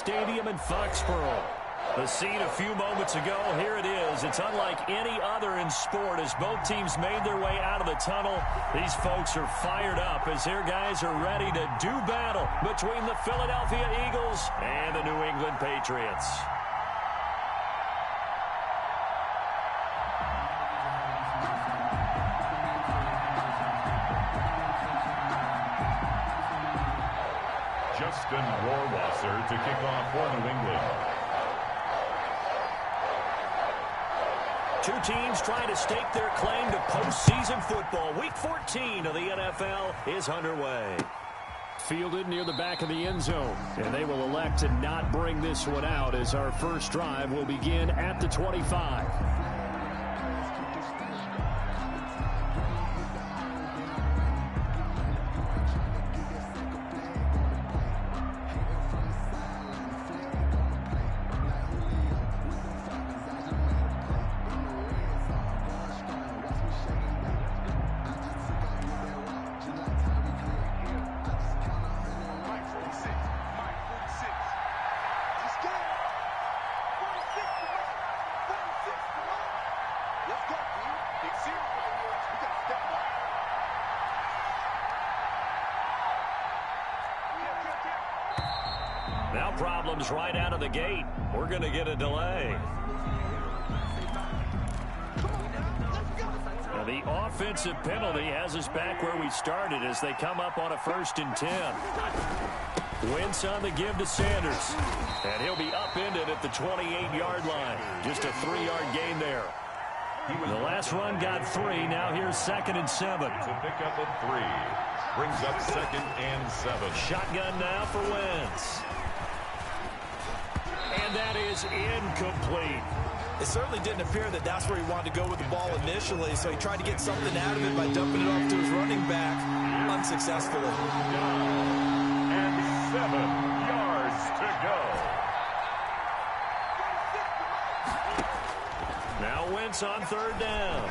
Stadium in Foxborough. The scene a few moments ago, here it is. It's unlike any other in sport as both teams made their way out of the tunnel. These folks are fired up as their guys are ready to do battle between the Philadelphia Eagles and the New England Patriots. Justin Rohrwasser to kick off for New England. Two teams trying to stake their claim to postseason football. Week 14 of the NFL is underway. Fielded near the back of the end zone. And they will elect to not bring this one out as our first drive will begin at the 25. Now problems right out of the gate. We're going to get a delay. Now the offensive penalty has us back where we started as they come up on a 1st and 10. Wentz on the give to Sanders. And he'll be upended at the 28-yard line. Just a 3-yard gain there. The last run got 3. Now here's 2nd and 7. To pick up a 3. Brings up 2nd and 7. Shotgun now for Wentz. And that is incomplete. It certainly didn't appear that that's where he wanted to go with the ball initially, so he tried to get something out of it by dumping it off to his running back unsuccessfully. And 7 yards to go. Now Wentz on 3rd down.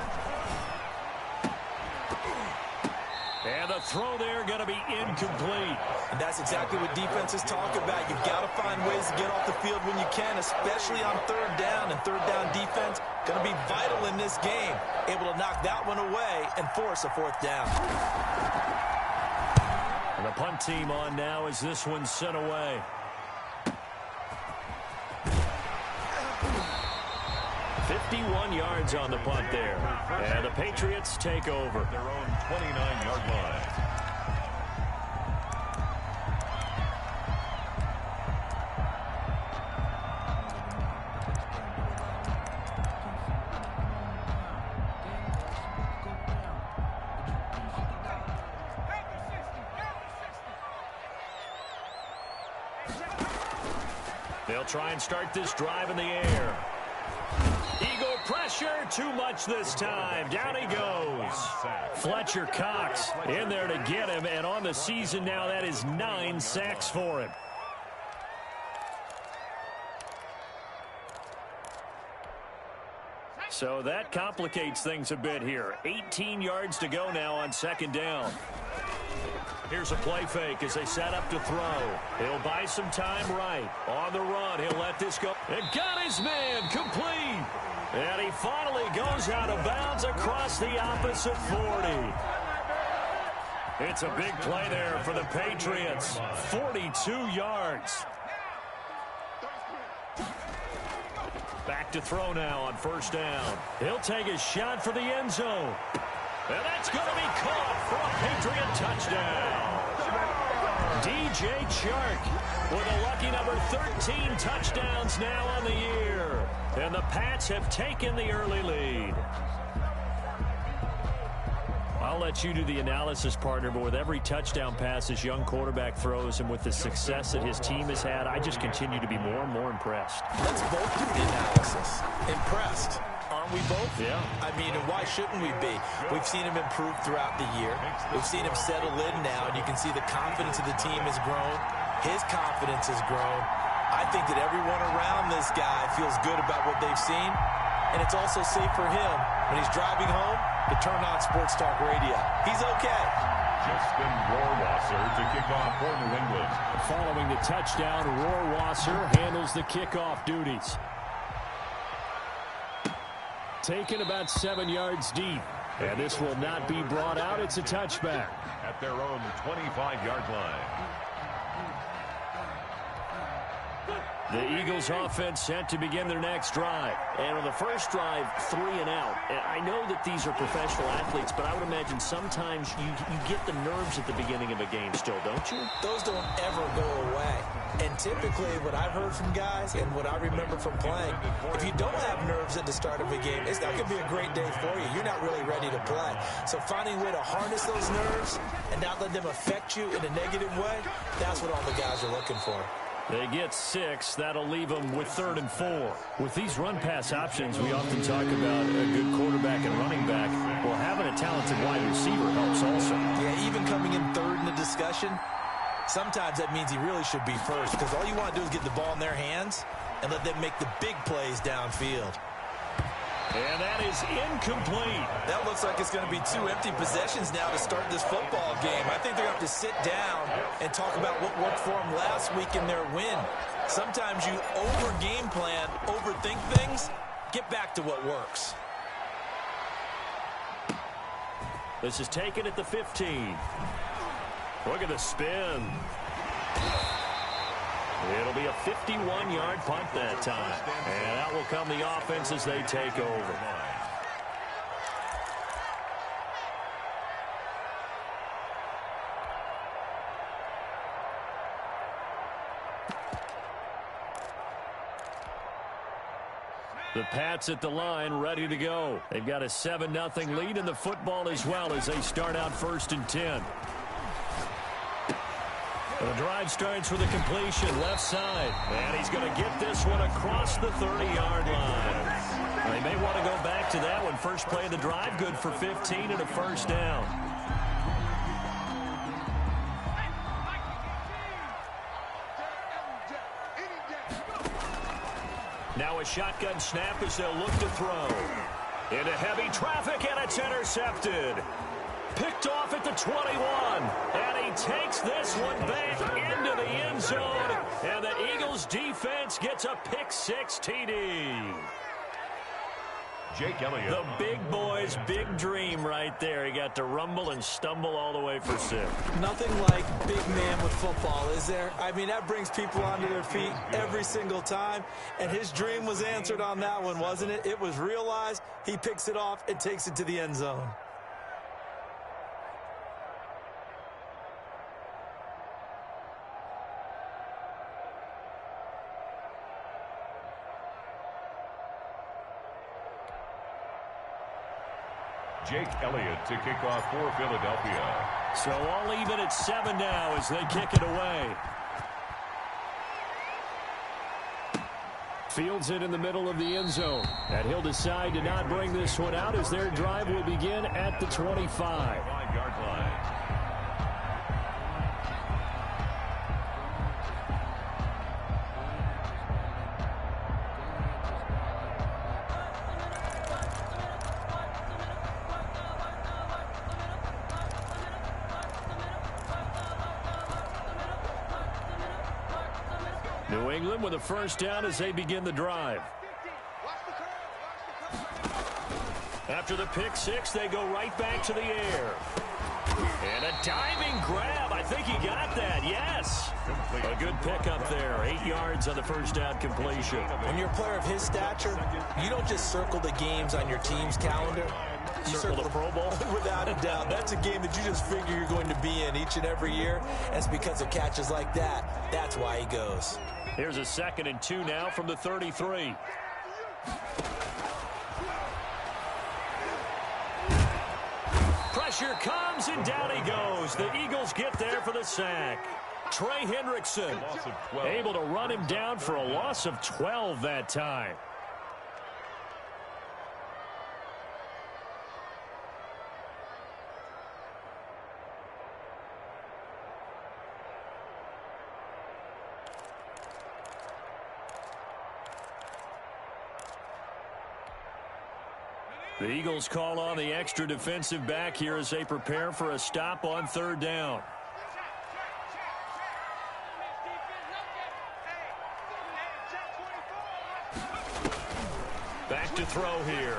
And the throw there going to be incomplete. And that's exactly what defenses talk about. You've got to find ways to get off the field when you can, especially on 3rd down. And 3rd down defense going to be vital in this game. Able to knock that one away and force a 4th down. And the punt team on now as this one's sent away. .51 yards on the punt there. And the Patriots take over. Their own 29-yard line. They'll try and start this drive in the air. Eagle pressure, too much this time. Down he goes. Fletcher Cox in there to get him, and on the season now, that is 9 sacks for him. So that complicates things a bit here. 18 yards to go now on 2nd down. Here's a play fake as they set up to throw. He'll buy some time right. On the run, he'll let this go. And got his man complete. And he finally goes out of bounds across the opposite 40. It's a big play there for the Patriots. 42 yards. Back to throw now on 1st down. He'll take a shot for the end zone. And that's going to be caught for a Patriot touchdown. DJ Chark with a lucky number 13 touchdowns now on the year. And the Pats have taken the early lead. I'll let you do the analysis, partner, but with every touchdown pass this young quarterback throws and with the success that his team has had, I just continue to be more and more impressed. Let's both do the analysis. Impressed. Aren't we both? Yeah. I mean, and why shouldn't we be? We've seen him improve throughout the year. We've seen him settle in now, and you can see the confidence of the team has grown. His confidence has grown. I think that everyone around this guy feels good about what they've seen, and it's also safe for him when he's driving home to turn on Sports Talk Radio. He's okay. Justin Rohrwasser to kick off for New England. Following the touchdown, Rohrwasser handles the kickoff duties. Taken about 7 yards deep. And this will not be brought out. It's a touchback. At their own 25-yard line. The Eagles offense set to begin their next drive. And on the first drive, 3 and out. And I know that these are professional athletes, but I would imagine sometimes you get the nerves at the beginning of a game still, don't you? Those don't ever go away. And typically what I've heard from guys and what I remember from playing, if you don't have nerves at the start of a game, it's not going to be a great day for you. You're not really ready to play. So finding a way to harness those nerves and not let them affect you in a negative way, that's what all the guys are looking for. They get 6. That'll leave them with 3rd and 4. With these run-pass options, we often talk about a good quarterback and running back. Well, having a talented wide receiver helps also. Yeah, even coming in 3rd in the discussion, sometimes that means he really should be first because all you want to do is get the ball in their hands and let them make the big plays downfield. And that is incomplete. That looks like it's going to be 2 empty possessions now to start this football game. I think they're going to have to sit down and talk about what worked for them last week in their win. Sometimes you over-game plan, overthink things, get back to what works. This is taken at the 15. Look at the spin. It'll be a 51-yard punt that time. And out will come the offense as they take over. The Pats at the line, ready to go. They've got a 7-0 lead in the football as well as they start out 1st and 10. The drive starts with a completion left side. And he's going to get this one across the 30-yard line. They may want to go back to that one. First play of the drive, good for 15 and a first down. Now a shotgun snap as they'll look to throw. Into heavy traffic, and it's intercepted. Picked off at the 21, and he takes this one back into the end zone, and the Eagles defense gets a pick-6 TD. Jake Elliott. The big boy's big dream right there. He got to rumble and stumble all the way for 6. Nothing like big man with football, is there? I mean, that brings people onto their feet every single time, and his dream was answered on that one, wasn't it? It was realized. He picks it off and takes it to the end zone. Jake Elliott to kick off for Philadelphia. So all even at 7 now as they kick it away. Fields it in the middle of the end zone. And he'll decide to not bring this one out as their drive will begin at the 25. 5-yard line. New England with a first down as they begin the drive. After the pick-6, they go right back to the air. And a diving grab. I think he got that. Yes. A good pickup there. 8 yards on the first down completion. When you're a player of his stature, you don't just circle the games on your team's calendar. You Circle the Pro Bowl? Without a doubt. That's a game that you just figure you're going to be in each and every year. And it's because of catches like that. That's why he goes. Here's a 2nd and 2 now from the 33. Pressure comes, and down he goes. The Eagles get there for the sack. Trey Hendrickson able to run him down for a loss of 12 that time. The Eagles call on the extra defensive back here as they prepare for a stop on third down. Back to throw here.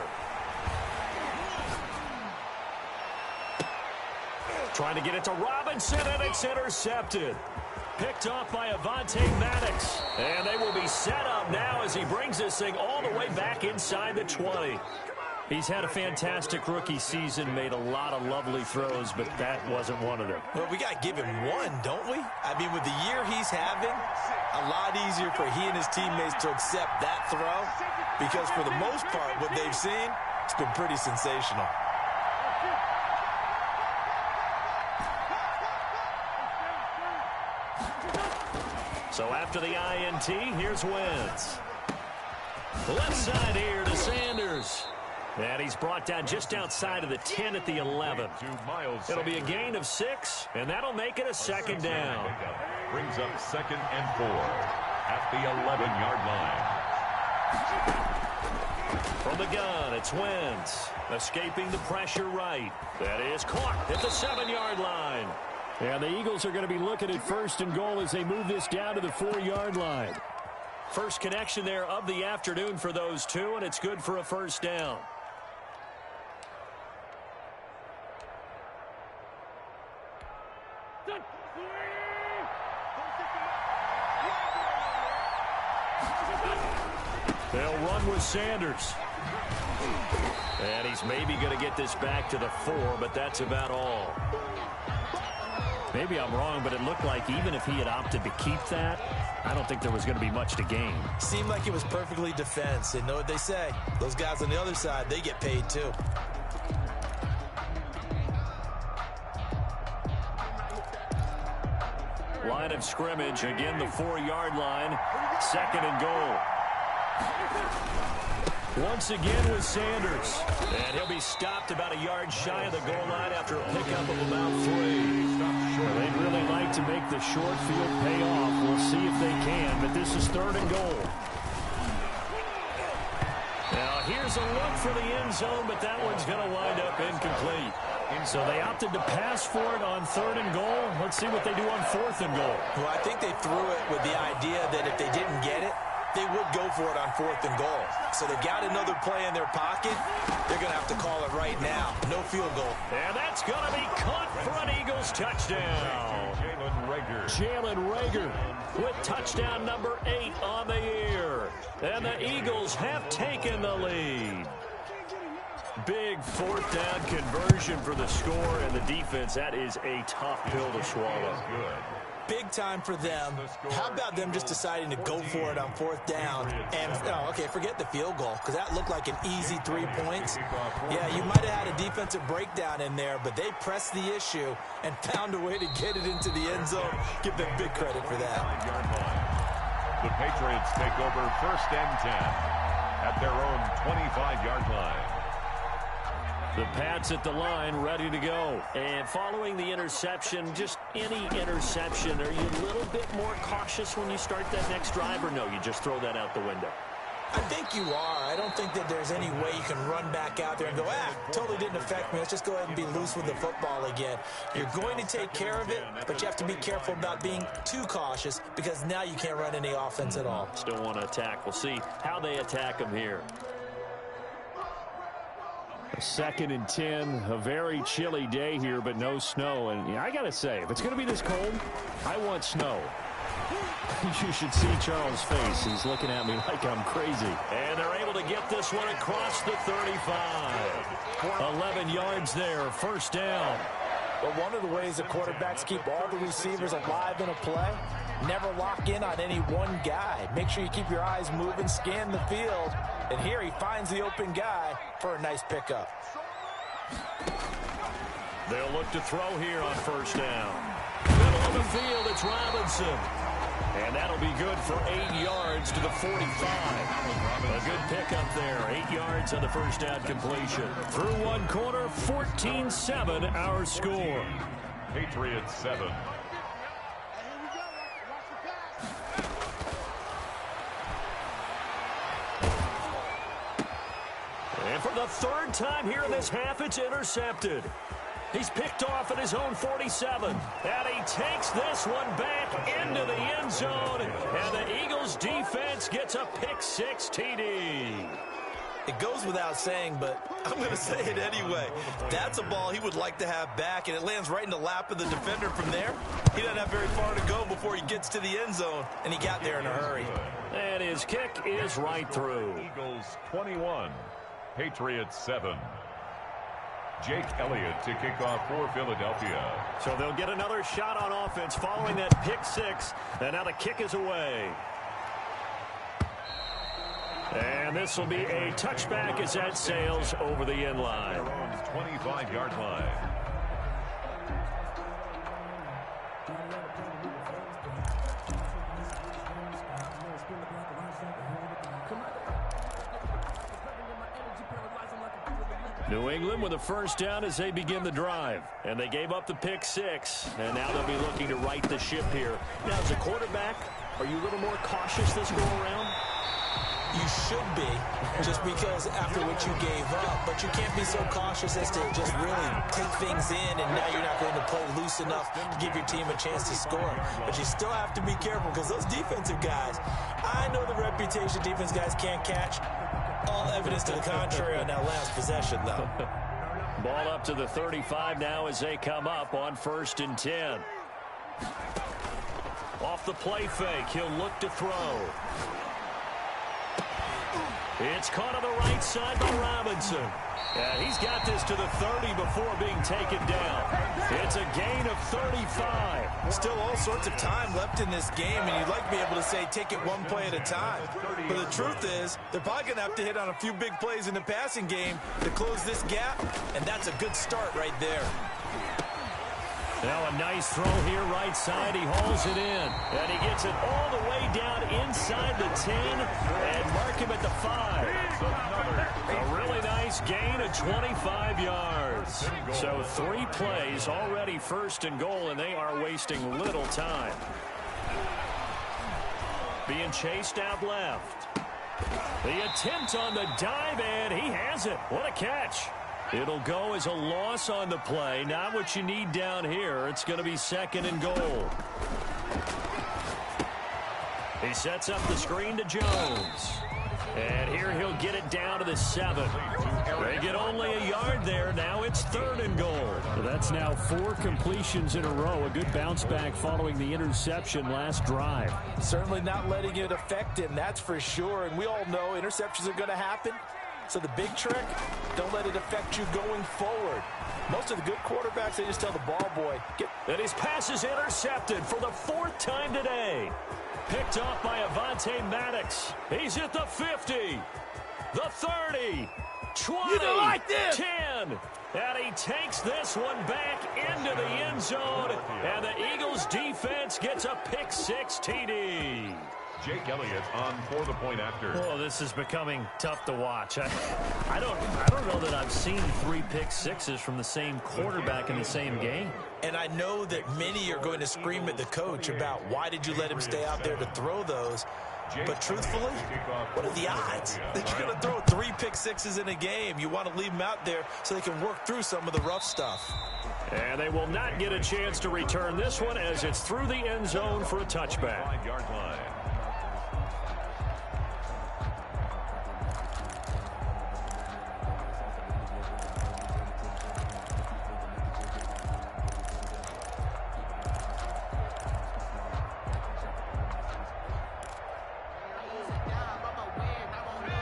Trying to get it to Robinson, and it's intercepted. Picked off by Avonte Maddox. And they will be set up now as he brings this thing all the way back inside the 20. He's had a fantastic rookie season, made a lot of lovely throws, but that wasn't one of them. Well, we got to give him one, don't we? I mean, with the year he's having, a lot easier for he and his teammates to accept that throw, because for the most part, what they've seen, it's been pretty sensational. So after the INT, here's Wentz. Left side here to Sanders. And he's brought down just outside of the 10 at the 11. It'll be a gain of 6, and that'll make it a second down. Brings up 2nd and 4 at the 11-yard line. From the gun, it's Wentz. Escaping the pressure right. That is caught at the 7-yard line. And the Eagles are going to be looking at 1st and goal as they move this down to the 4-yard line. First connection there of the afternoon for those two, and it's good for a first down. They'll run with Sanders. And he's maybe going to get this back to the 4, but that's about all. Maybe I'm wrong, but it looked like even if he had opted to keep that, I don't think there was going to be much to gain. Seemed like it was perfectly defense. And know what they say? Those guys on the other side, they get paid too. Line of scrimmage, again the 4-yard line, 2nd and goal. Once again with Sanders. And he'll be stopped about a yard shy of the goal line after a pickup of about 3. They'd really like to make the short field pay off. We'll see if they can, but this is 3rd and goal. Now here's a look for the end zone, but that one's going to wind up incomplete. So they opted to pass for it on 3rd and goal. Let's see what they do on 4th and goal. Well, I think they threw it with the idea that if they didn't get it, they would go for it on 4th and goal. So they got another play in their pocket. They're going to have to call it right now. No field goal. And that's going to be caught for an Eagles touchdown. Jalen Reagor with touchdown number 8 on the year. And the Eagles have taken the lead. Big 4th down conversion for the score, and the defense, that is a tough pill to swallow. Big time for them. How about them just deciding to go for it on 4th down? And, okay, forget the field goal, because that looked like an easy 3 points. Yeah, you might have had a defensive breakdown in there, but they pressed the issue and found a way to get it into the end zone. Give them big credit for that. The Patriots take over 1st and 10 at their own 25-yard line. The Pats at the line, ready to go. And following the interception, just any interception, are you a little bit more cautious when you start that next drive, or no, you just throw that out the window? I think you are. I don't think that there's any way you can run back out there and go, totally didn't affect me. Let's just go ahead and be loose with the football again. You're going to take care of it, but you have to be careful about being too cautious, because now you can't run any offense at all. Still want to attack. We'll see how they attack them here. 2nd and 10, a very chilly day here, but no snow. And I got to say, if it's going to be this cold, I want snow. You should see Charles' face. He's looking at me like I'm crazy. And they're able to get this one across the 35. 11 yards there, 1st down. But one of the ways the quarterbacks keep all the receivers alive in a play, never lock in on any one guy. Make sure you keep your eyes moving, scan the field. And here he finds the open guy for a nice pickup. They'll look to throw here on 1st down. Middle of the field, it's Robinson. And that'll be good for 8 yards to the 45. A good pickup there. 8 yards on the 1st down completion. Through one quarter, 14-7 our score. Patriots 7. And from the third time here in this half, it's intercepted. He's picked off at his own 47. And he takes this one back into the end zone. And the Eagles defense gets a pick-6 TD. It goes without saying, but I'm going to say it anyway. That's a ball he would like to have back, and it lands right in the lap of the defender from there. He doesn't have very far to go before he gets to the end zone, and he got there in a hurry. And his kick is right through. Eagles 21, Patriots 7. Jake Elliott to kick off for Philadelphia. So they'll get another shot on offense following that pick-6, and now the kick is away. And this will be a touchback as that sails over the end line. 25-yard line. New England with a first down as they begin the drive. And they gave up the pick-6, and now they'll be looking to right the ship here. Now, as a quarterback, are you a little more cautious this go-around? You should be, just because after what you gave up, but you can't be so cautious as to just really take things in, and now you're not going to play loose enough to give your team a chance to score. But you still have to be careful, because those defensive guys, I know the reputation defense guys can't catch. All evidence to the contrary on that last possession, though. Ball up to the 35 now as they come up on 1st and 10. Off the play fake, he'll look to throw. It's caught on the right side by Robinson. Yeah, he's got this to the 30 before being taken down. It's a gain of 35. Still all sorts of time left in this game, and you'd like to be able to say take it one play at a time. But the truth is, they're probably going to have to hit on a few big plays in the passing game to close this gap, and that's a good start right there. Now a nice throw here right side. He hauls it in. And he gets it all the way down inside the 10 and mark him at the 5. A really nice gain of 25 yards. So 3 plays already 1st and goal, and they are wasting little time. Being chased out left. The attempt on the dive, and he has it. What a catch. It'll go as a loss on the play. Not what you need down here. It's going to be 2nd and goal. He sets up the screen to Jones. And here he'll get it down to the 7. They get only a yard there. Now it's 3rd and goal. So that's now 4 completions in a row. A good bounce back following the interception last drive. Certainly not letting it affect him, that's for sure. And we all know interceptions are going to happen. So the big trick, don't let it affect you going forward. Most of the good quarterbacks, they just tell the ball boy. And his pass is intercepted for the 4th time today. Picked off by Avonte Maddox. He's at the 50, the 30, 20, 10. And he takes this one back into the end zone. And the Eagles defense gets a pick-6 TD. Jake Elliott on for the point after. Oh, this is becoming tough to watch. I don't know that I've seen 3 pick-6s from the same quarterback in the same game. And I know that many are going to scream at the coach about why did you let him stay out there to throw those. But truthfully, what are the odds that you're going to throw 3 pick-6s in a game? You want to leave them out there so they can work through some of the rough stuff. And they will not get a chance to return this one as it's through the end zone for a touchback. 5-yard line.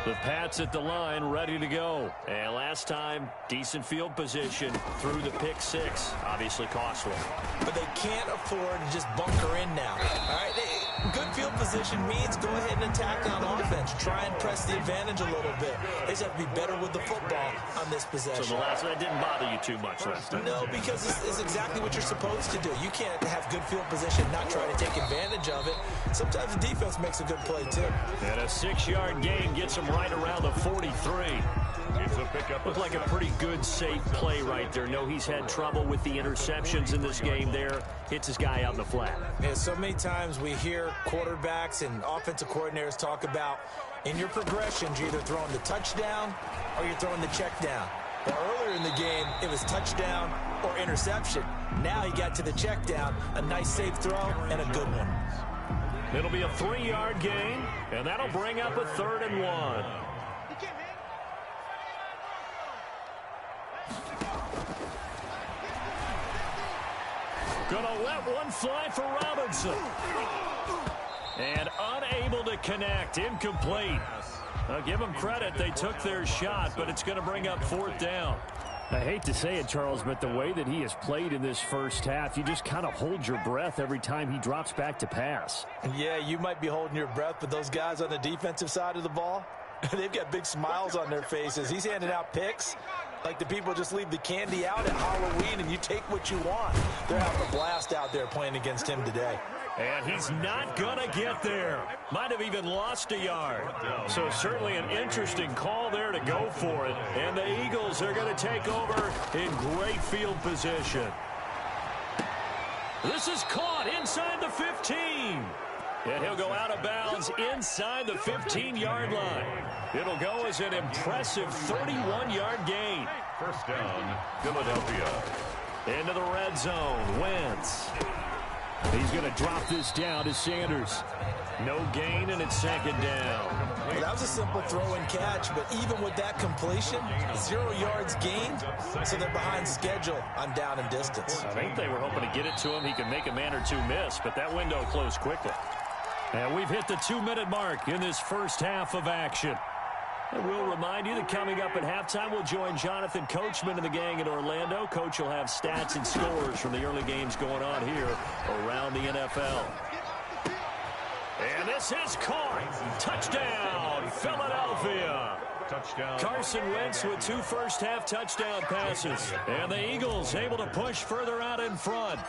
The Pats at the line, ready to go. And last time, decent field position through the pick-6. Obviously costly. But they can't afford to just bunker in now. All right, good field position means go ahead and attack on offense. Try and press the advantage a little bit. They just have to be better with the football on this possession. So the last one didn't bother you too much last time. No, because it's exactly what you're supposed to do. You can't have good field position, not try to take advantage of it. Sometimes the defense makes a good play, too. And a 6-yard gain gets them right around the 43. It's a pickup. Looked like a pretty good, safe play right there. No, he's had trouble with the interceptions in this game there. Hits his guy out in the flat. Yeah, so many times we hear quarterbacks and offensive coordinators talk about in your progressions, you're either throwing the touchdown or you're throwing the check down. Well, earlier in the game, it was touchdown or interception. Now he got to the check down, a nice safe throw, and a good one. It'll be a 3-yard gain, and that'll bring up a 3rd and 1. Gonna let one fly for Robinson. And unable to connect, incomplete. I'll give them credit, they took their shot, but it's gonna bring up 4th down. I hate to say it, Charles, but the way that he has played in this first half, you just kind of hold your breath every time he drops back to pass. Yeah, you might be holding your breath, but those guys on the defensive side of the ball, they've got big smiles on their faces. He's handing out picks like the people just leave the candy out at Halloween and you take what you want. They're having a blast out there playing against him today. And he's not going to get there. Might have even lost a yard. So certainly an interesting call there to go for it. And the Eagles are going to take over in great field position. This is caught inside the 15. And he'll go out of bounds inside the 15-yard line. It'll go as an impressive 31-yard gain. First down, Philadelphia. Into the red zone, Wentz. He's going to drop this down to Sanders. No gain, and it's 2nd down. Well, that was a simple throw and catch, but even with that completion, 0 yards gained, so they're behind schedule on down and distance. I think they were hoping to get it to him. He could make a man or two miss, but that window closed quickly. And we've hit the 2-minute mark in this first half of action. And we'll remind you that coming up at halftime, we'll join Jonathan Coachman and the gang in Orlando. Coach will have stats and scores from the early games going on here around the NFL. And this is caught. Touchdown, Philadelphia. Touchdown. Carson Wentz with 2 first-half touchdown passes. And the Eagles able to push further out in front.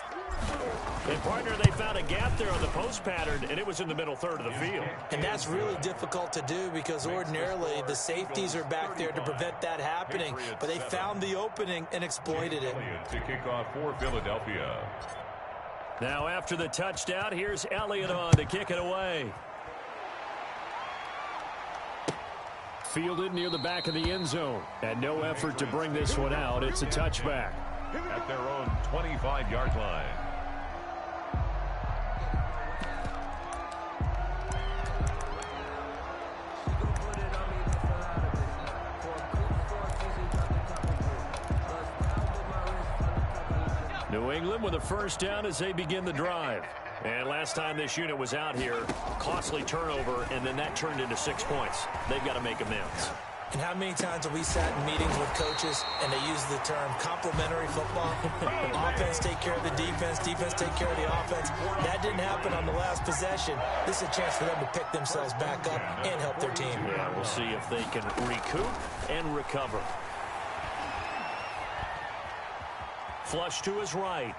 And, partner, they found a gap there on the post pattern, and it was in the middle third of the field. And that's really difficult to do because ordinarily the safeties are back there to prevent that happening. But they found the opening and exploited it. To kick off for Philadelphia. Now after the touchdown, here's Elliott on to kick it away. Fielded near the back of the end zone. And no effort to bring this one out. It's a touchback. At their own 25-yard line. New England with a first down as they begin the drive. And last time this unit was out here, costly turnover, and then that turned into 6 points. They've got to make amends. And how many times have we sat in meetings with coaches and they use the term complementary football? Offense take care of the defense, defense take care of the offense. That didn't happen on the last possession. This is a chance for them to pick themselves back up and help their team. Yeah, we'll see if they can recoup and recover. Flush to his right.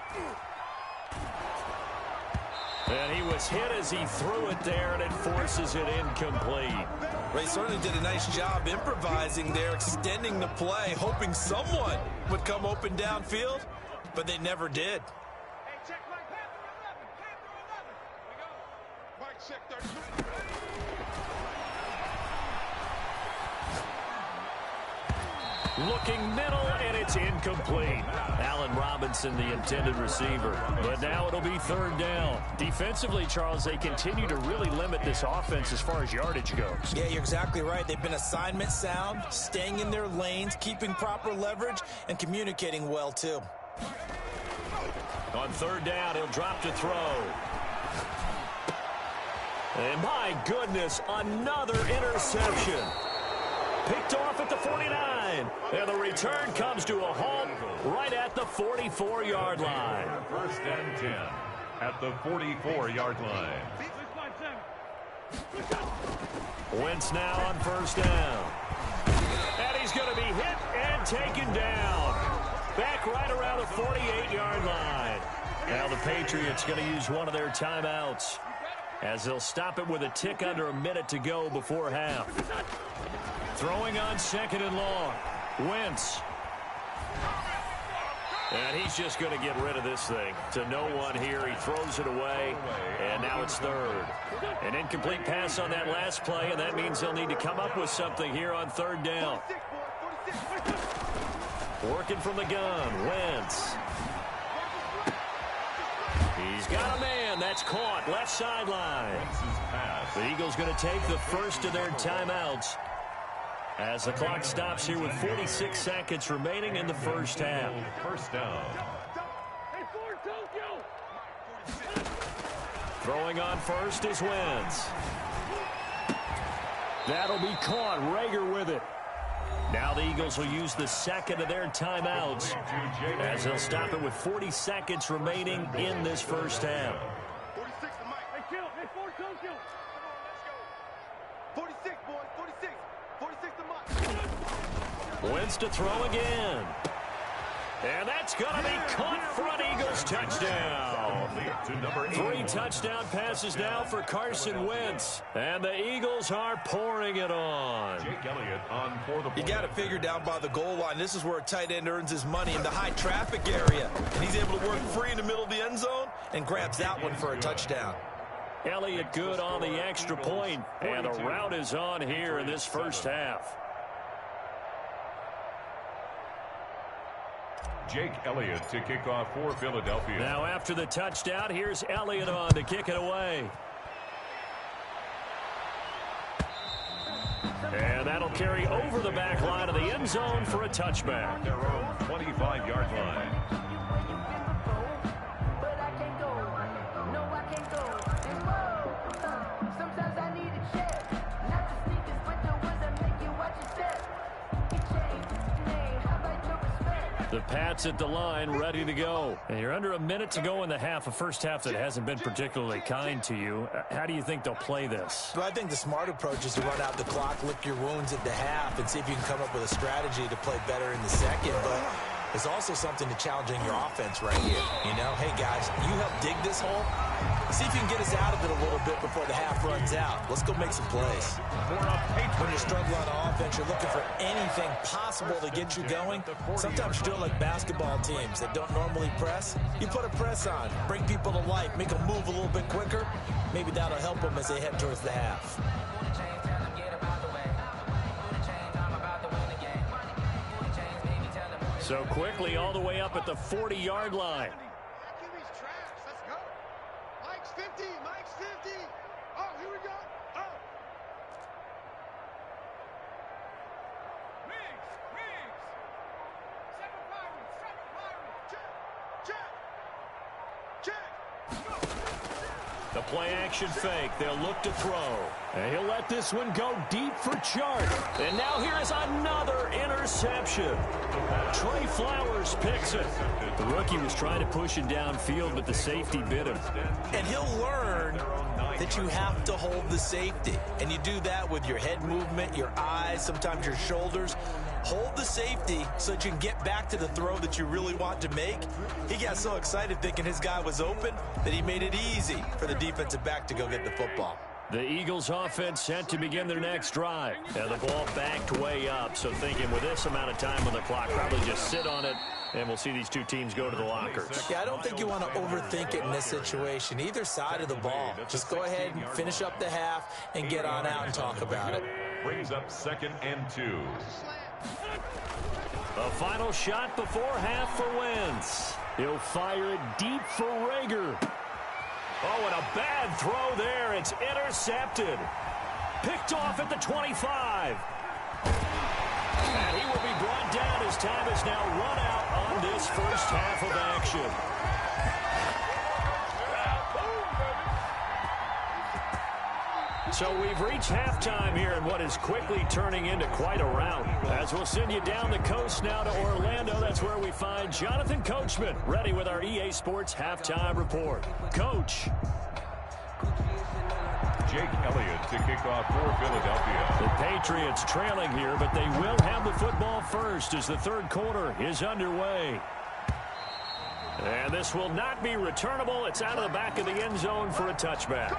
And he was hit as he threw it there, and it forces it incomplete. Ray certainly did a nice job improvising there, extending the play, hoping someone would come open downfield, but they never did. Looking middle, and it's incomplete. Allen Robinson, the intended receiver. But now it'll be 3rd down. Defensively, Charles, they continue to really limit this offense as far as yardage goes. Yeah, you're exactly right. They've been assignment sound, staying in their lanes, keeping proper leverage, and communicating well, too. On 3rd down, he'll drop to throw. And my goodness, another interception. Picked off at the 49. And the return comes to a halt right at the 44-yard line. 1st and 10 at the 44-yard line. Wentz now on 1st down. And he's going to be hit and taken down. Back right around the 48-yard line. Now the Patriots going to use one of their timeouts. as they'll stop it with a tick under a minute to go before half. Throwing on 2nd and long. Wentz. And he's just going to get rid of this thing. To no one here. He throws it away, and now it's 3rd. An incomplete pass on that last play, and that means they'll need to come up with something here on 3rd down. Working from the gun, Wentz. He's got a man. That's caught. Left sideline. The Eagles going to take the first of their timeouts as the clock stops here with 46 seconds remaining in the first half. First down. Throwing on first is Wentz. That'll be caught. Rager with it. Now the Eagles will use the second of their timeouts as they'll stop it with 40 seconds remaining in this first half. 46 to Mike. Hey, Kill. Hey, 4 Kill. Come on, let's go. 46, boys. 46. 46 to Mike. Wentz to throw again. And that's going to be caught. Front Eagles touchdown. 3 touchdown passes now for Carson Wentz. And the Eagles are pouring it on. Jake Elliott on for the You got to figure down by the goal line. This is where a tight end earns his money, in the high traffic area. And he's able to work free in the middle of the end zone and grabs that one for a touchdown. Elliott good on the extra point. And the route is on here in this first half. Jake Elliott to kick off for Philadelphia. Now after the touchdown, here's Elliott on to kick it away. And that'll carry over the back line of the end zone for a touchback. Their own 25-yard line. The Pats at the line, ready to go. And you're under a minute to go in the half, a first half that hasn't been particularly kind to you. How do you think they'll play this? Well, I think the smart approach is to run out the clock, lick your wounds at the half, and see if you can come up with a strategy to play better in the second. But there's also something to challenging your offense right here. You know, hey, guys, you help dig this hole. See if you can get us out of it a little bit before the half runs out. Let's go make some plays. When you're struggling on offense, you're looking for anything possible to get you going. Sometimes you're doing like basketball teams that don't normally press. You put a press on, bring people to life, make them move a little bit quicker. Maybe that'll help them as they head towards the half. So quickly all the way up at the 40-yard line. Let's go. Mike's 50. Mike's 50. Oh, here we go. Oh. Riggs. Second Pyron. Check. The play action fake. They'll look to throw. And he'll let this one go deep for Chart. And now here is another interception. Trey Flowers picks it. The rookie was trying to push him downfield, but the safety bit him. And he'll learn that you have to hold the safety. And you do that with your head movement, your eyes, sometimes your shoulders. Hold the safety so that you can get back to the throw that you really want to make. He got so excited thinking his guy was open that he made it easy for the defensive back to go get the football. The Eagles offense set to begin their next drive. And the ball backed way up, so thinking with this amount of time on the clock, probably just sit on it, and we'll see these two teams go to the lockers. Yeah, I don't think you want to overthink it in this situation. Either side of the ball. Just go ahead and finish up the half and get on out and talk about it. Brings up 2nd and 2. A final shot before half for Wentz. He'll fire it deep for Rager. Oh, and a bad throw there. It's intercepted. Picked off at the 25. And he will be brought down as time is now run out on this first half of action. So we've reached halftime here in what is quickly turning into quite a rout. As we'll send you down the coast now to Orlando, that's where we find Jonathan Coachman, ready with our EA Sports Halftime Report. Coach. Jake Elliott to kick off for Philadelphia. The Patriots trailing here, but they will have the football first as the third quarter is underway. And this will not be returnable. It's out of the back of the end zone for a touchback.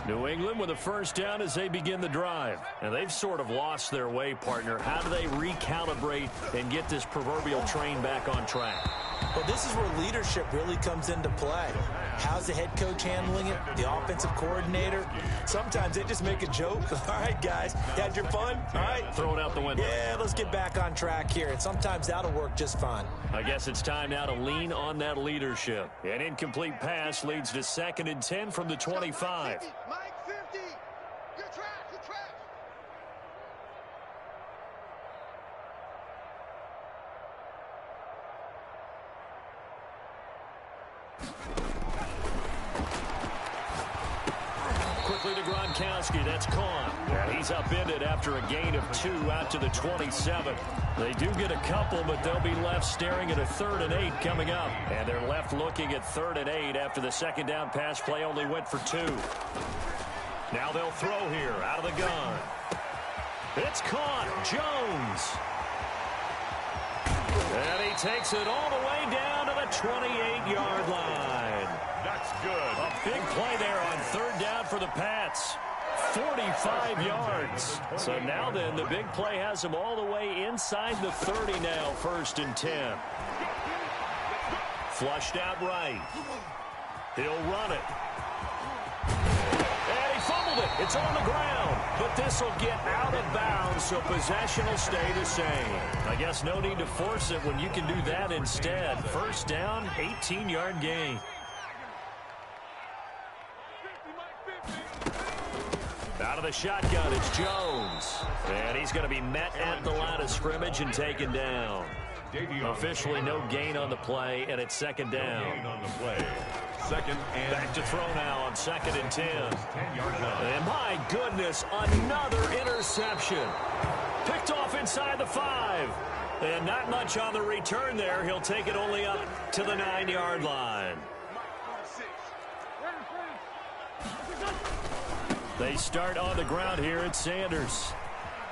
New England with a first down as they begin the drive. And they've sort of lost their way, partner. How do they recalibrate and get this proverbial train back on track? Well, this is where leadership really comes into play. How's the head coach handling it? The offensive coordinator? Sometimes they just make a joke. All right, guys, you had your fun? All right. Throw it out the window. Yeah, let's get back on track here. And sometimes that'll work just fine. I guess it's time now to lean on that leadership. An incomplete pass leads to 2nd and 10 from the 25. Mike 50. You're trash. You're trash. Quickly to Gronkowski. That's caught. And he's upended after a gain of 2 out to the 27. They do get a couple, but they'll be left staring at a 3rd and 8 coming up. And they're left looking at 3rd and 8 after the second down pass play only went for 2. Now they'll throw here out of the gun. It's caught. Jones. And he takes it all the way down to the 28-yard line. That's good. A big play there on 3rd down for the Pats. 45 yards. So now then, the big play has him all the way inside the 30 now, 1st and 10. Flushed out right. He'll run it. And he fumbled it. It's on the ground. But this will get out of bounds, so possession will stay the same. I guess no need to force it when you can do that instead. 1st down, 18-yard gain. Out of the shotgun, it's Jones. And he's going to be met at the line of scrimmage and taken down. Officially no gain on the play, and it's 2nd down. No gain on the play. 2nd and back to throw now on 2nd and 10. And my goodness, another interception. Picked off inside the 5. And not much on the return there. He'll take it only up to the 9-yard line. They start on the ground here at Sanders.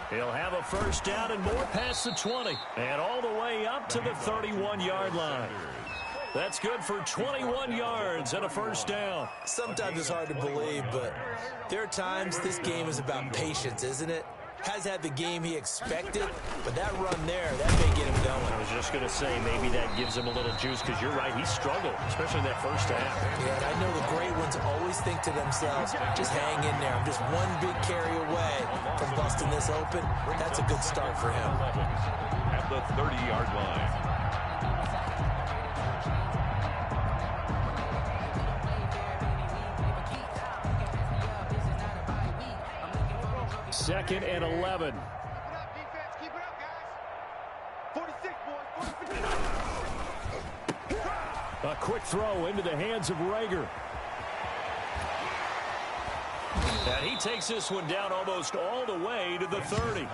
He'll have a 1st down and more past the 20. And all the way up to the 31-yard line. That's good for 21 yards and a 1st down. Sometimes it's hard to believe, but there are times this game is about patience, isn't it? Has had the game he expected, but that run there, that may get him going. I was just going to say, maybe that gives him a little juice, because you're right, he struggled, especially in that 1st half. Yeah, and I know the great ones always think to themselves, just hang in there. I'm just one big carry away from busting this open. That's a good start for him. At the 30-yard line. Second and 11. Keep it up, defense. Keep it up, guys. 46, boys. 46. A quick throw into the hands of Rager. And he takes this one down almost all the way to the 30.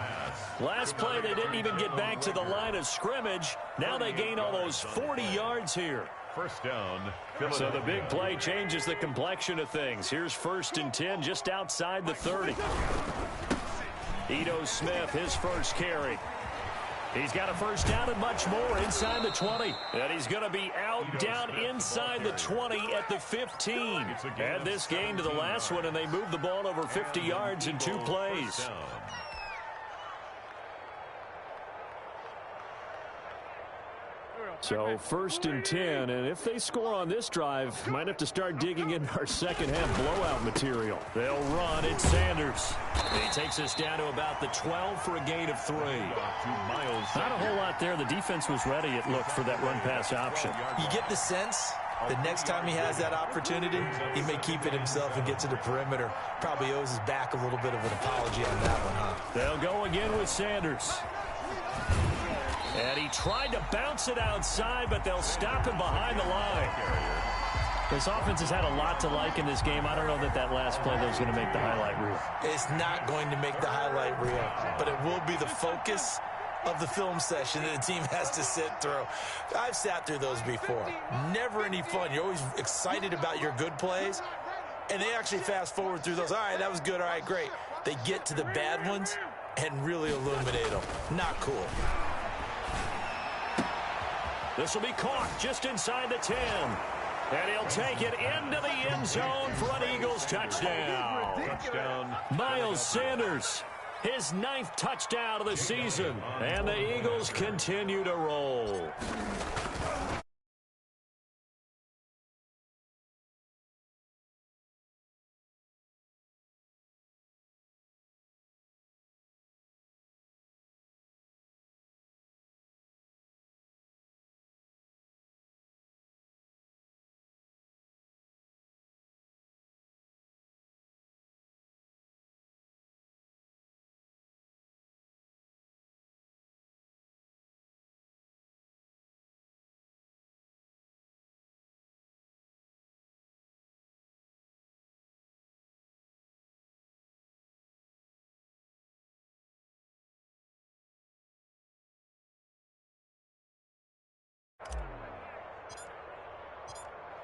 Last play, they didn't even get back to the line of scrimmage. Now they gain almost 40 yards here. 1st down. So the big play changes the complexion of things. Here's 1st and 10 just outside the 30. Ito Smith, his first carry. He's got a 1st down and much more inside the 20. And he's going to be out down inside the 20 at the 15. Add this gain to the last one, and they move the ball over 50 yards in 2 plays. So 1st and 10, and if they score on this drive, might have to start digging in our second half blowout material. They'll run. It's Sanders. And he takes us down to about the 12 for a gain of 3. Not a whole lot there. The defense was ready, it looked, for that run-pass option. You get the sense the next time he has that opportunity, he may keep it himself and get to the perimeter. Probably owes his back a little bit of an apology on that one, huh? They'll go again with Sanders. And he tried to bounce it outside, but they'll stop him behind the line. This offense has had a lot to like in this game. I don't know that that last play, though, is going to make the highlight reel. It's not going to make the highlight reel, but it will be the focus of the film session that the team has to sit through. I've sat through those before. Never any fun. You're always excited about your good plays, and they actually fast forward through those. All right, that was good. All right, great. They get to the bad ones and really illuminate them. Not cool. This will be caught just inside the 10. And he'll take it into the end zone for an Eagles touchdown. Touchdown. Miles Sanders, his 9th touchdown of the season. And the Eagles continue to roll.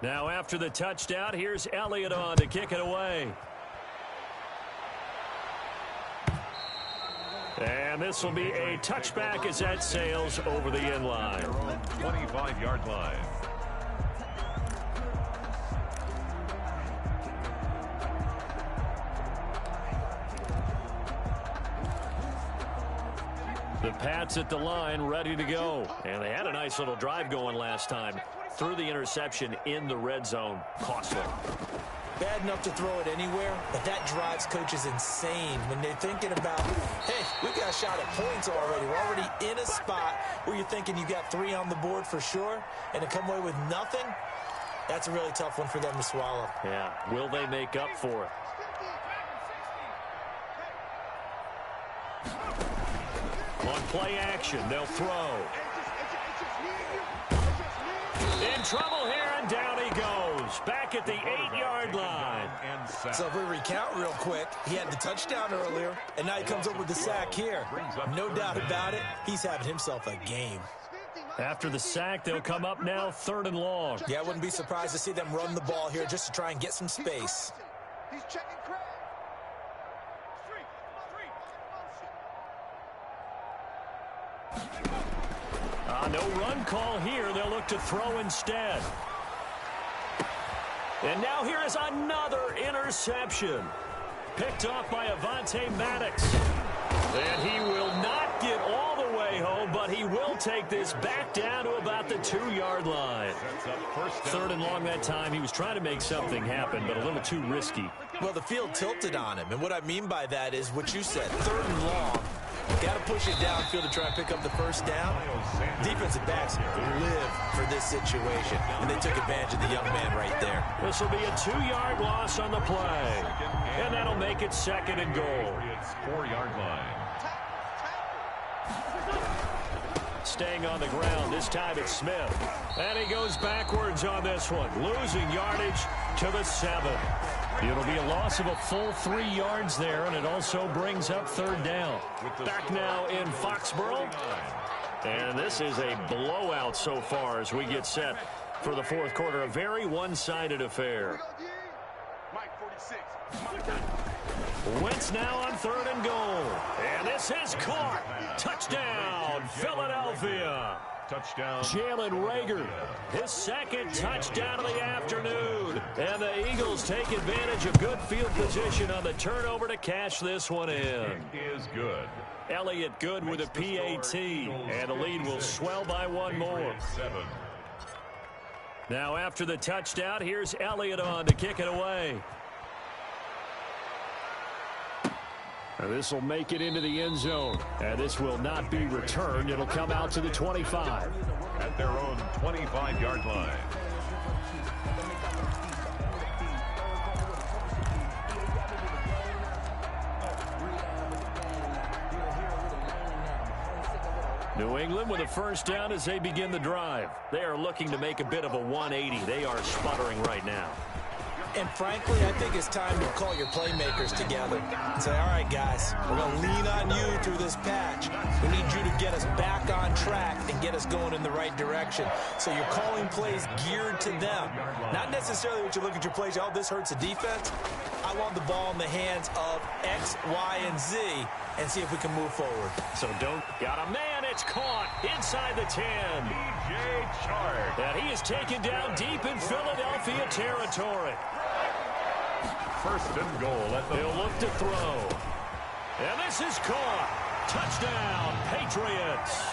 Now after the touchdown, here's Elliott on to kick it away. And this will be a touchback as that sails over the end line. 25-yard line. The Pats at the line, ready to go. And they had a nice little drive going last time. Threw the interception in the red zone. Costly. Bad enough to throw it anywhere, but that drives coaches insane when they're thinking about, hey, we got a shot at points already. We're already in a spot where you're thinking you got 3 on the board for sure, and to come away with nothing, that's a really tough one for them to swallow. Yeah, will they make up for it? On play action, they'll throw. In trouble here, and down he goes. Back at the 8-yard line. So if we recount real quick, he had the touchdown earlier, and now he comes up with the sack here. No doubt about it, he's having himself a game. After the sack, they'll come up now 3rd and long. Yeah, I wouldn't be surprised to see them run the ball here just to try and get some space. He's checking Craig. No run call here. They'll look to throw instead. And now here is another interception. Picked off by Avonte Maddox. And he will not get all the way home, but he will take this back down to about the 2-yard line. 3rd and long that time. He was trying to make something happen, but a little too risky. Well, the field tilted on him, and what I mean by that is what you said, 3rd and long. Got to push it downfield to try and pick up the first down. Defensive backs live for this situation, and they took advantage of the young man right there. This will be a 2-yard loss on the play, and that'll make it 2nd and goal. It's 4-yard line. Staying on the ground, this time it's Smith. And he goes backwards on this one, losing yardage to the 7. It'll be a loss of a full 3 yards there, and it also brings up 3rd down. Back now in Foxborough. And this is a blowout so far as we get set for the 4th quarter. A very one-sided affair. Wentz now on 3rd and goal. And this is caught. Touchdown, Philadelphia. Touchdown. Jalen Reagor, his 2nd touchdown of the afternoon. And the Eagles take advantage of good field position on the turnover to cash this one in. Is good. Elliott good with a PAT, and the lead will swell by 1 more. 7. Now after the touchdown, here's Elliott on to kick it away. And this will make it into the end zone. And this will not be returned. It'll come out to the 25. At their own 25-yard line. New England with a first down as they begin the drive. They are looking to make a bit of a 180. They are sputtering right now. And frankly, I think it's time to call your playmakers together and say, all right, guys, we're going to lean on you through this patch. We need you to get us back on track and get us going in the right direction. So you're calling plays geared to them. Not necessarily what you look at your plays, oh, this hurts the defense. I want the ball in the hands of X, Y, and Z and see if we can move forward. So got a man, it's caught inside the 10. And he is taken down deep in Philadelphia territory. First and goal at the... He'll look to throw. And this is caught. Touchdown, Patriots.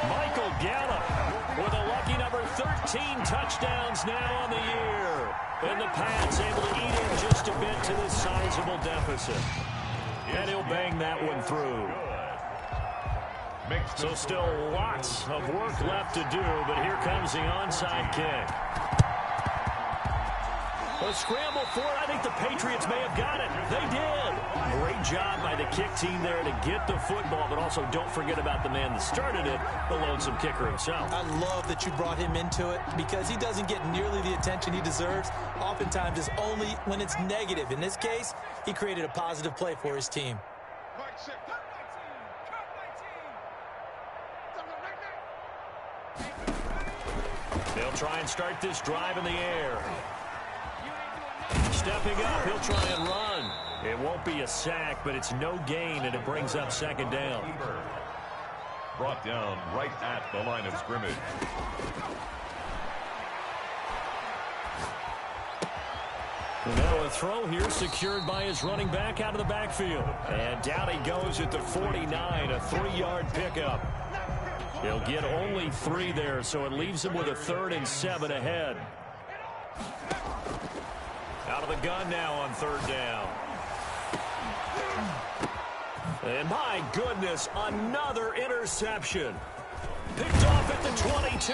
Michael Gallup with a lucky number 13 touchdowns now on the year. And the Pats able to eat in just a bit to this sizable deficit. And he'll bang that one through. So still lots of work left to do, but here comes the onside kick. A scramble for it. I think the Patriots may have got it. They did. Great job by the kick team there to get the football, but also don't forget about the man that started it, the lonesome kicker himself. I love that you brought him into it because he doesn't get nearly the attention he deserves. Oftentimes it's only when it's negative. In this case, he created a positive play for his team. They'll try and start this drive in the air. Stepping up, he'll try and run. It won't be a sack, but it's no gain, and it brings up second down. Brought down right at the line of scrimmage. Now a throw here secured by his running back out of the backfield. And down he goes at the 49, a 3-yard pickup. He'll get only 3 there, so it leaves him with a 3rd and 7 ahead. Out of the gun now on 3rd down. And my goodness, another interception. Picked off at the 22.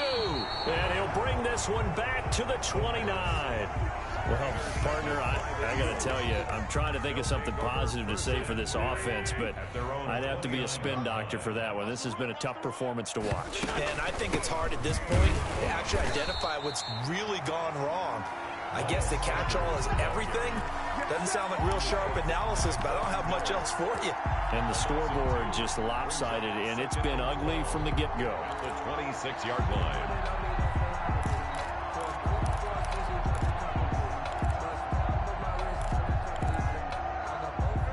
And he'll bring this one back to the 29. Well, partner, I got to tell you, I'm trying to think of something positive to say for this offense, but I'd have to be a spin doctor for that one. This has been a tough performance to watch. And I think it's hard at this point to actually identify what's really gone wrong. I guess the catch-all is everything. Doesn't sound like real sharp analysis, but I don't have much else for you. And the scoreboard just lopsided, and it's been ugly from the get-go. The 26-yard line.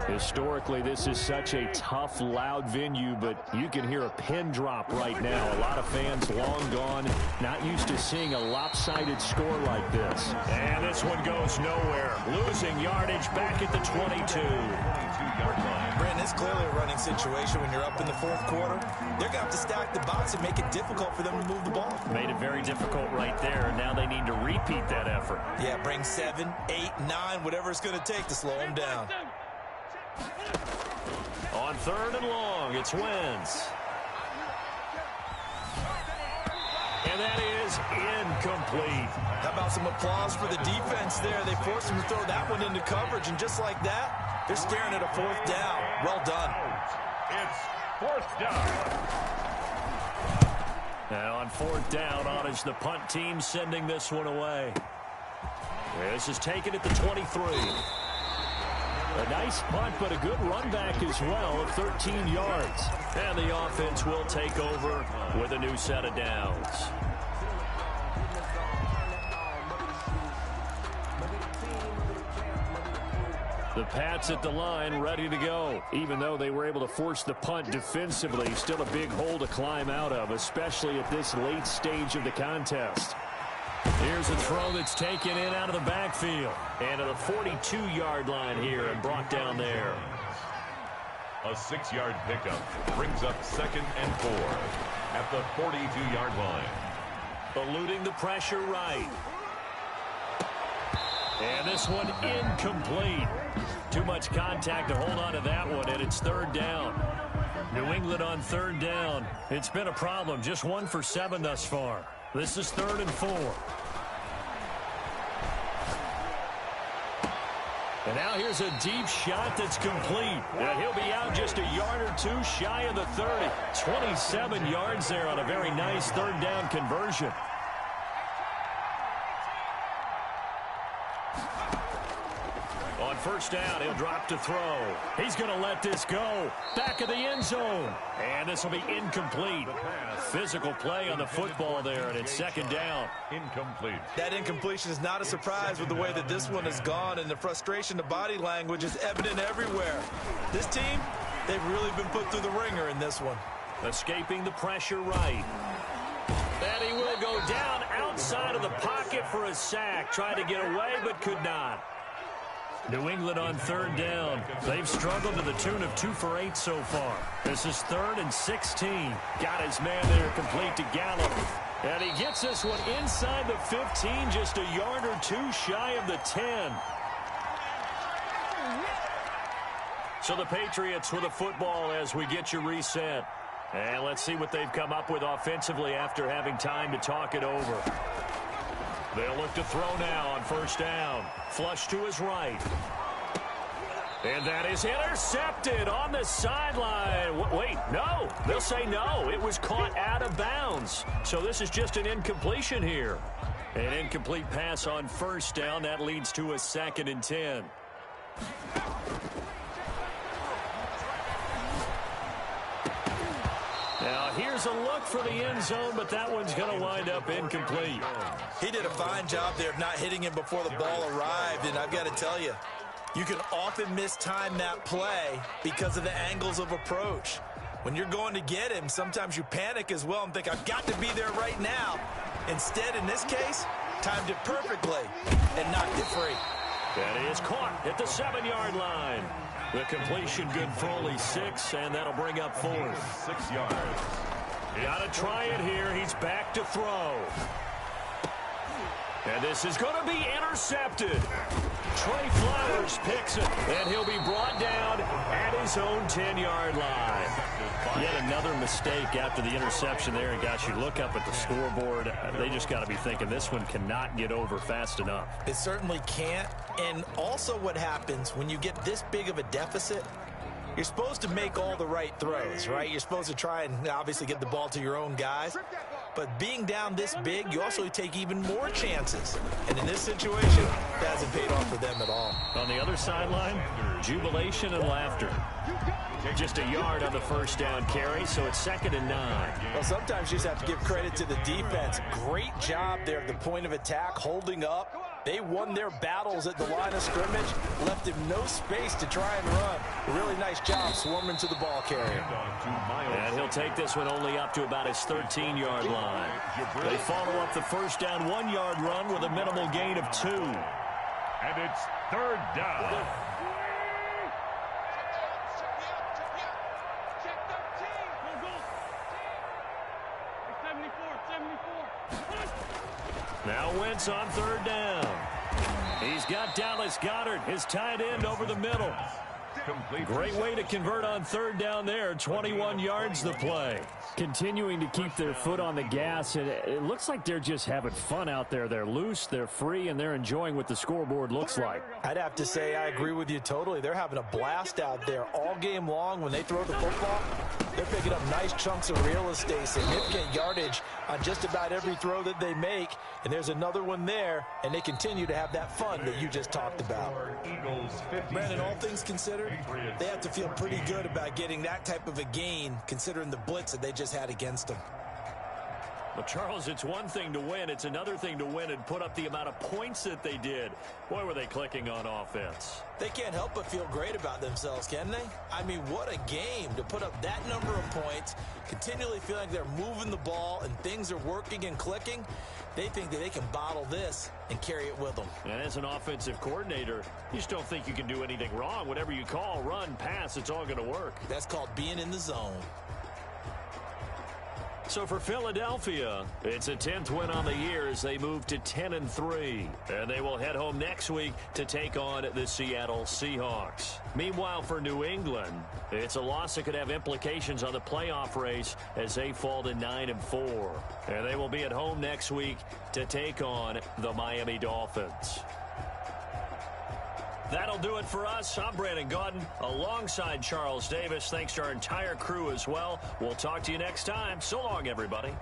Historically, this is such a tough, loud venue, but you can hear a pin drop right now. A lot of fans long gone, not used to seeing a lopsided score like this. And this one goes nowhere. Losing yardage back at the 22. Brandon, it's clearly a running situation when you're up in the 4th quarter. They're going to have to stack the box and make it difficult for them to move the ball. Made it very difficult right there, and now they need to repeat that effort. Yeah, bring 7, 8, 9, whatever it's going to take to slow them down. On 3rd and long, it's Wentz. And that is incomplete. How about some applause for the defense there? They forced him to throw that one into coverage, and just like that, they're staring at a 4th down. Well done. It's 4th down. Now on 4th down, on is the punt team sending this one away. This is taken at the 23. A nice punt, but a good run back as well of 13 yards. And the offense will take over with a new set of downs. The Pats at the line ready to go. Even though they were able to force the punt defensively, still a big hole to climb out of, especially at this late stage of the contest. Here's a throw that's taken in out of the backfield. And to the 42-yard line here and brought down there. A 6-yard pickup brings up 2nd and 4 at the 42-yard line. Eluding the pressure right. And this one incomplete. Too much contact to hold on to that one, and it's 3rd down. New England on 3rd down. It's been a problem. Just 1 for 7 thus far. This is 3rd and 4. And now here's a deep shot that's complete. And he'll be out just a yard or 2 shy of the 30. 27 yards there on a very nice 3rd down conversion. On 1st down, he'll drop to throw. He's going to let this go. Back of the end zone. And this will be incomplete. Physical play on the football there, and it's 2nd down. Incomplete. That incompletion is not a surprise with the way that this one has gone, and the frustration, the body language is evident everywhere. This team, they've really been put through the ringer in this one. Escaping the pressure right. And he go down outside of the pocket for a sack. Tried to get away, but could not. New England on third down. They've struggled to the tune of 2 for 8 so far. This is 3rd and 16. Got his man there complete to Gallup. And he gets this one inside the 15, just a yard or 2 shy of the 10. So the Patriots with a football as we get you reset. And let's see what they've come up with offensively after having time to talk it over. They'll look to throw now on first down. Flush to his right. And that is intercepted on the sideline. Wait, no. They'll say no. It was caught out of bounds. So this is just an incompletion here. An incomplete pass on first down. That leads to a 2nd and 10. Now, here's a look for the end zone, but that one's going to wind up incomplete. He did a fine job there of not hitting him before the ball arrived, and I've got to tell you, you can often mistime that play because of the angles of approach. When you're going to get him, sometimes you panic as well and think, I've got to be there right now. Instead, in this case, timed it perfectly and knocked it free. That is caught at the 7-yard line. The completion good for only 6, and that'll bring up 4th. 6 yards. Got to try it here. He's back to throw. And this is going to be intercepted. Trey Flowers picks it, and he'll be brought down at his own 10-yard line. Yet another mistake after the interception there. And, gosh, you look up at the scoreboard, they just got to be thinking this one cannot get over fast enough. It certainly can't. And also what happens when you get this big of a deficit, you're supposed to make all the right throws, right? You're supposed to try and obviously get the ball to your own guys. But being down this big, you also take even more chances. And in this situation, that hasn't paid off for them at all. On the other sideline, jubilation and laughter. Just a yard on the first down carry, so it's 2nd and 9. Well, sometimes you just have to give credit to the defense. Great job there at the point of attack, holding up. They won their battles at the line of scrimmage, left him no space to try and run. Really nice job swarming to the ball carrier. And he'll take this one only up to about his 13-yard line. They follow up the first down 1-yard run with a minimal gain of 2. And it's 3rd down. Now Wentz on 3rd down. He's got Dallas Goedert, his tight end, over the middle. Great way to convert on 3rd down there. 21 yards the play. Continuing to keep their foot on the gas, and it looks like they're just having fun out there. They're loose, they're free, and they're enjoying what the scoreboard looks like. I'd have to say I agree with you totally. They're having a blast out there all game long. When they throw the football, they're picking up nice chunks of real estate, significant yardage on just about every throw that they make. And there's another one there, and they continue to have that fun that you just talked about. Brandon, all things considered, they have to feel pretty good about getting that type of a gain, considering the blitz that they just had against them. Well, Charles, it's one thing to win. It's another thing to win and put up the amount of points that they did. Boy, were they clicking on offense. They can't help but feel great about themselves, can they? I mean, what a game to put up that number of points, continually feel like they're moving the ball and things are working and clicking. They think that they can bottle this and carry it with them. And as an offensive coordinator, you just don't think you can do anything wrong. Whatever you call, run, pass, it's all going to work. That's called being in the zone. So for Philadelphia, it's a 10th win on the year as they move to 10-3. And they will head home next week to take on the Seattle Seahawks. Meanwhile, for New England, it's a loss that could have implications on the playoff race as they fall to 9-4. And they will be at home next week to take on the Miami Dolphins. That'll do it for us. I'm Brandon Gaudin alongside Charles Davis. Thanks to our entire crew as well. We'll talk to you next time. So long, everybody.